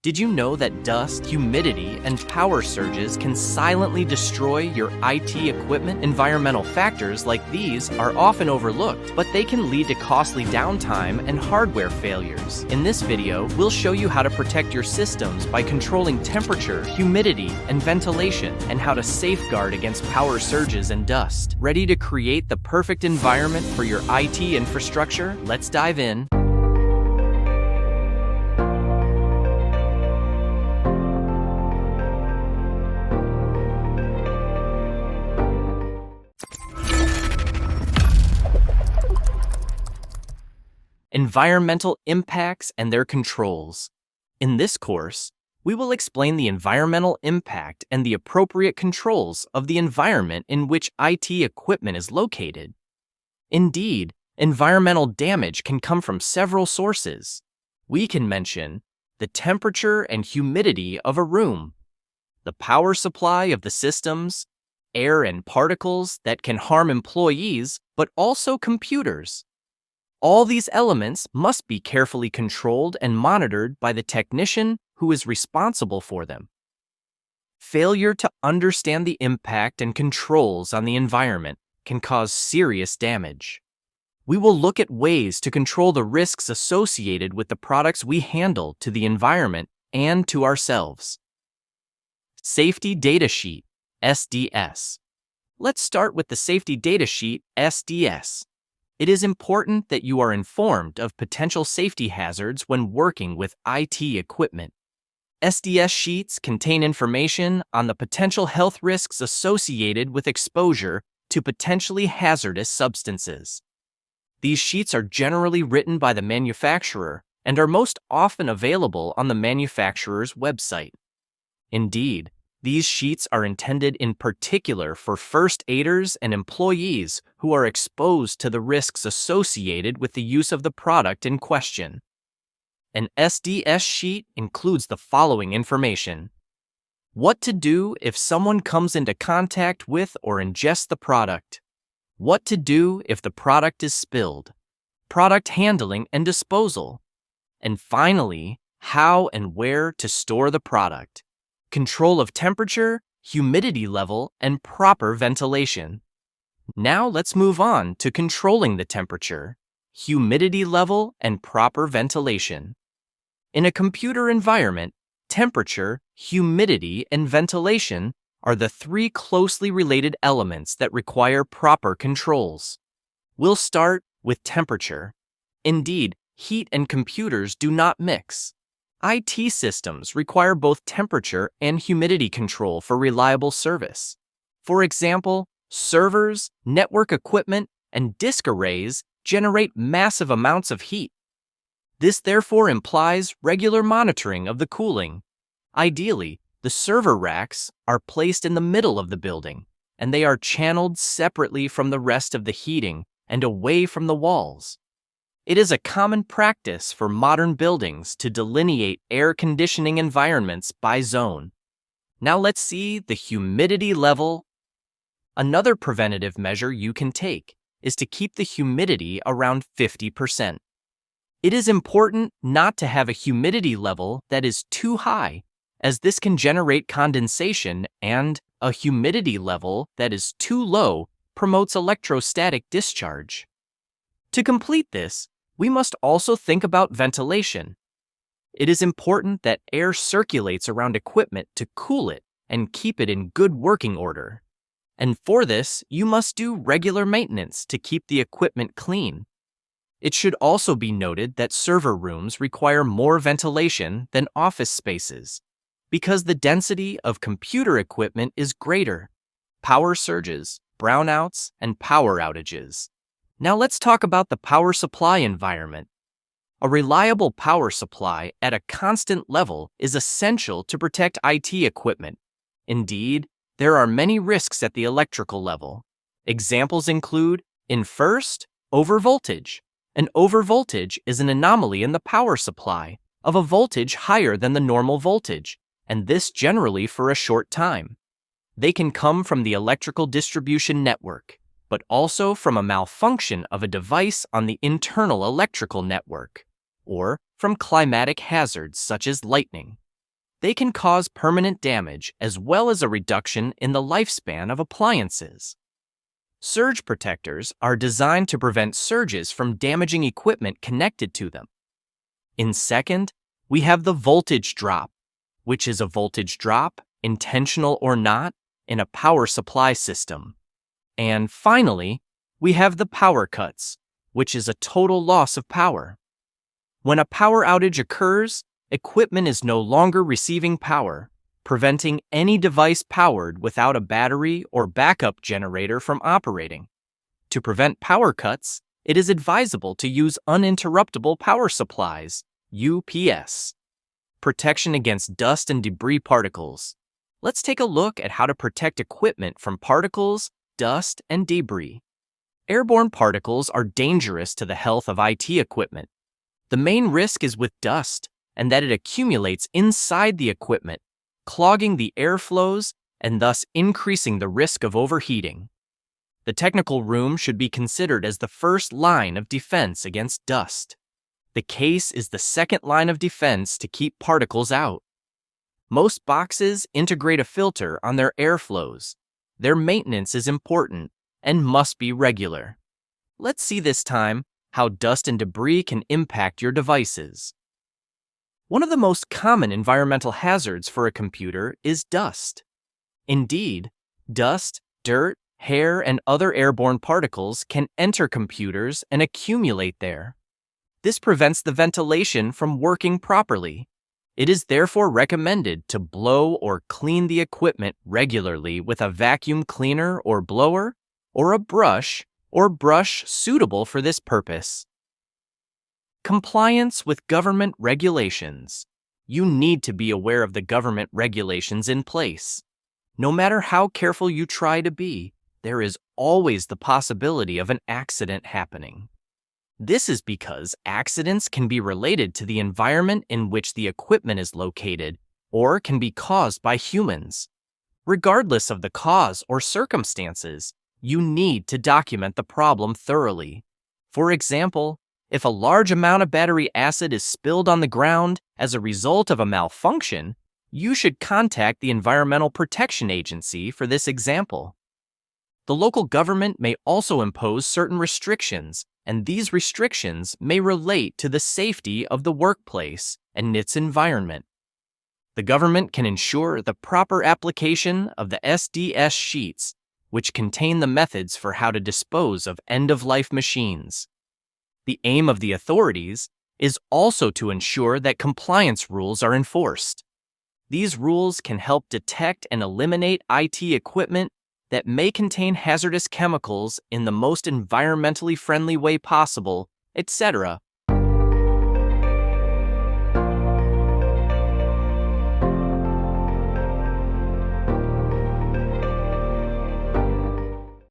Did you know that dust, humidity, and power surges can silently destroy your IT equipment? Environmental factors like these are often overlooked, but they can lead to costly downtime and hardware failures. In this video, we'll show you how to protect your systems by controlling temperature, humidity, and ventilation, and how to safeguard against power surges and dust. Ready to create the perfect environment for your IT infrastructure? Let's dive in. Environmental impacts and their controls. In this course, we will explain the environmental impact and the appropriate controls of the environment in which IT equipment is located. Indeed, environmental damage can come from several sources. We can mention the temperature and humidity of a room, the power supply of the systems, air and particles that can harm employees, but also computers. All these elements must be carefully controlled and monitored by the technician who is responsible for them. Failure to understand the impact and controls on the environment can cause serious damage. We will look at ways to control the risks associated with the products we handle to the environment and to ourselves. Safety Data Sheet, SDS. Let's start with the Safety Data Sheet, SDS. It is important that you are informed of potential safety hazards when working with IT equipment. SDS sheets contain information on the potential health risks associated with exposure to potentially hazardous substances. These sheets are generally written by the manufacturer and are most often available on the manufacturer's website. Indeed, these sheets are intended in particular for first aiders and employees who are exposed to the risks associated with the use of the product in question. An SDS sheet includes the following information: what to do if someone comes into contact with or ingests the product, what to do if the product is spilled, product handling and disposal, and finally, how and where to store the product. Control of temperature, humidity level, and proper ventilation. Now let's move on to controlling the temperature, humidity level, and proper ventilation. In a computer environment, temperature, humidity, and ventilation are the three closely related elements that require proper controls. We'll start with temperature. Indeed, heat and computers do not mix. IT systems require both temperature and humidity control for reliable service. For example, servers, network equipment, and disk arrays generate massive amounts of heat. This therefore implies regular monitoring of the cooling. Ideally, the server racks are placed in the middle of the building, and they are channeled separately from the rest of the heating and away from the walls. It is a common practice for modern buildings to delineate air conditioning environments by zone. Now let's see the humidity level. Another preventative measure you can take is to keep the humidity around 50%. It is important not to have a humidity level that is too high, as this can generate condensation, and a humidity level that is too low promotes electrostatic discharge. To complete this, we must also think about ventilation. It is important that air circulates around equipment to cool it and keep it in good working order. And for this, you must do regular maintenance to keep the equipment clean. It should also be noted that server rooms require more ventilation than office spaces, because the density of computer equipment is greater. Power surges, brownouts, and power outages. Now let's talk about the power supply environment. A reliable power supply at a constant level is essential to protect IT equipment. Indeed, there are many risks at the electrical level. Examples include, first, overvoltage. An overvoltage is an anomaly in the power supply of a voltage higher than the normal voltage, and this generally for a short time. They can come from the electrical distribution network, but also from a malfunction of a device on the internal electrical network, or from climatic hazards such as lightning. They can cause permanent damage as well as a reduction in the lifespan of appliances. Surge protectors are designed to prevent surges from damaging equipment connected to them. In second, we have the voltage drop, which is a voltage drop, intentional or not, in a power supply system. And finally, we have the power cuts, which is a total loss of power. When a power outage occurs, equipment is no longer receiving power, preventing any device powered without a battery or backup generator from operating. To prevent power cuts, it is advisable to use uninterruptible power supplies, UPS. Protection against dust and debris particles. Let's take a look at how to protect equipment from particles, dust, and debris. Airborne particles are dangerous to the health of IT equipment. The main risk is with dust, and that it accumulates inside the equipment, clogging the airflows and thus increasing the risk of overheating. The technical room should be considered as the first line of defense against dust. The case is the second line of defense to keep particles out. Most boxes integrate a filter on their airflows. Their maintenance is important and must be regular. Let's see this time how dust and debris can impact your devices. One of the most common environmental hazards for a computer is dust. Indeed, dust, dirt, hair, and other airborne particles can enter computers and accumulate there. This prevents the ventilation from working properly. It is therefore recommended to blow or clean the equipment regularly with a vacuum cleaner or blower, or a brush suitable for this purpose. Compliance with government regulations. You need to be aware of the government regulations in place. No matter how careful you try to be, there is always the possibility of an accident happening. This is because accidents can be related to the environment in which the equipment is located or can be caused by humans. Regardless of the cause or circumstances, you need to document the problem thoroughly. For example, if a large amount of battery acid is spilled on the ground as a result of a malfunction, you should contact the Environmental Protection Agency for this example. The local government may also impose certain restrictions, and these restrictions may relate to the safety of the workplace and its environment. The government can ensure the proper application of the SDS sheets, which contain the methods for how to dispose of end-of-life machines. The aim of the authorities is also to ensure that compliance rules are enforced. These rules can help detect and eliminate IT equipment that may contain hazardous chemicals in the most environmentally friendly way possible, etc.,